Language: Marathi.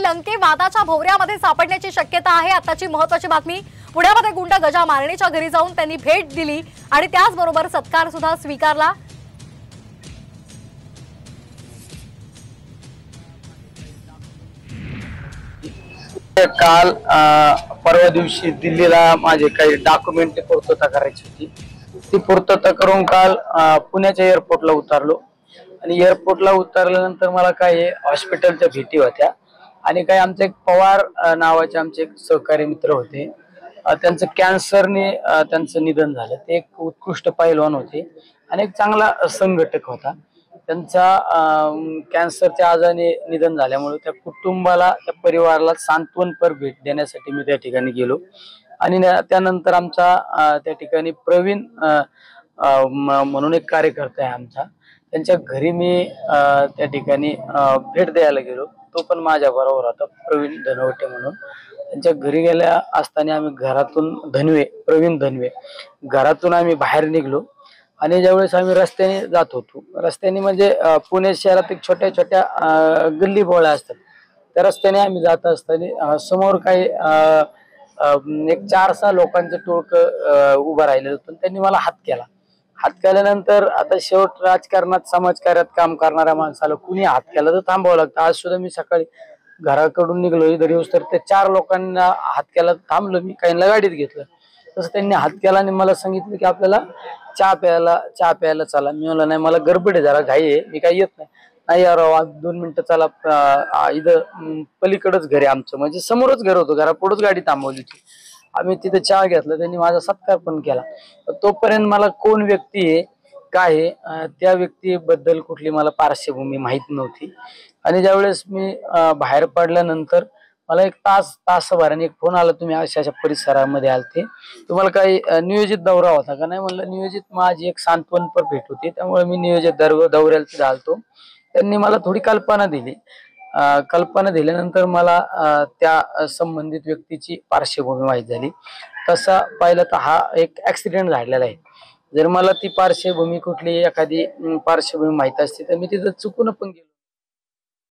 लंके वादाच्या भोवऱ्यामध्ये सापडण्याची शक्यता आहे। आताची महत्त्वाची बातमी, पुण्यामध्ये गुंड गजा मारणेच्या घरी जाऊन त्यांनी भेट दिली आणि त्याचबरोबर सत्कार सुद्धा स्वीकारला। काल परवा दिवशी दिल्लीला माझे काही डॉक्युमेंट पूर्तता करायची होती। ती पूर्तता करून काल पुण्याच्या एअरपोर्टला उतरलो आणि एअरपोर्टला उतरल्यानंतर मला काही हॉस्पिटलच्या भेटी होत्या आणि काही आमचे एक पवार नावाचे आमचे एक सहकारी मित्र होते। त्यांचं कॅन्सरने त्यांचं निधन झालं। ते एक उत्कृष्ट पैलवान होते आणि एक चांगला संघटक होता। त्यांचा कॅन्सरच्या आजाराने निधन झाल्यामुळे त्या कुटुंबाला त्या परिवाराला सांत्वनपर भेट देण्यासाठी मी त्या ठिकाणी गेलो आणि त्यानंतर आमचा त्या ठिकाणी प्रवीण म्हणून एक कार्यकर्ता आहे आमचा, त्यांच्या घरी मी त्या ठिकाणी भेट द्यायला गेलो। तो पण माझ्या बरोबर होता, प्रवीण धनवटे म्हणून। त्यांच्या घरी गेल्या असताना आम्ही घरातून प्रवीण धनवे घरातून आम्ही बाहेर निघलो आणि ज्यावेळेस आम्ही रस्त्याने जात होतो, रस्त्याने म्हणजे पुणे शहरात एक छोट्या छोट्या गल्ली बोळ्या असतात, त्या रस्त्याने आम्ही जात असताना समोर काही एक 4-6 लोकांचं टोळकं उभं राहिलेलं होतं। त्यांनी मला हात केला। हात केल्यानंतर आता शेवट राजकारणात समाजकार्यात काम करणाऱ्या माणसाला कुणी हात केला तर थांबावं लागतं। आज सुद्धा मी सकाळी घराकडून निघलो इधर येऊस तर त्या 4 लोकांना हात केला, थांबलो, मी काहींना गाडीत घेतलं। तसं त्यांनी हात केला आणि मला सांगितलं की आपल्याला चहा प्यायला चला। मी म्हणलं नाही, मला गडबड आहे, जरा घाई आहे, मी काही येत नाही। नाही यार 2 मिनिटं चला, इथं पलीकडच घर आहे आमचं, म्हणजे समोरच घर होतं, घरापुढेच गाडी थांबवली होती। आम्ही तिथे चहा घेतला, त्यांनी माझा सत्कार पण केला। तोपर्यंत मला कोण व्यक्ती आहे काय आहे त्या व्यक्तीबद्दल कुठली मला पार्श्वभूमी माहित नव्हती। आणि ज्यावेळेस मी बाहेर पडल्यानंतर मला एक तासभराने एक फोन आला, तुम्ही अशा परिसरामध्ये आलते, तुम्हाला काही नियोजित दौरा होता का? नाही म्हणलं, नियोजित माझी एक सांत्वनपर भेट होती, त्यामुळे मी नियोजित दौऱ्याला आलतो। त्यांनी मला थोडी कल्पना दिली। कल्पना दिल्यानंतर मला त्या संबंधित व्यक्तीची पार्श्वभूमी माहीत झाली। तसा पाहिलं तर हा एक ऍक्सिडेंट झालेला आहे। जर मला ती पार्श्वभूमी कुठली एखादी पार्श्वभूमी माहीत असते तर मी तिथं चुकून पण गेलो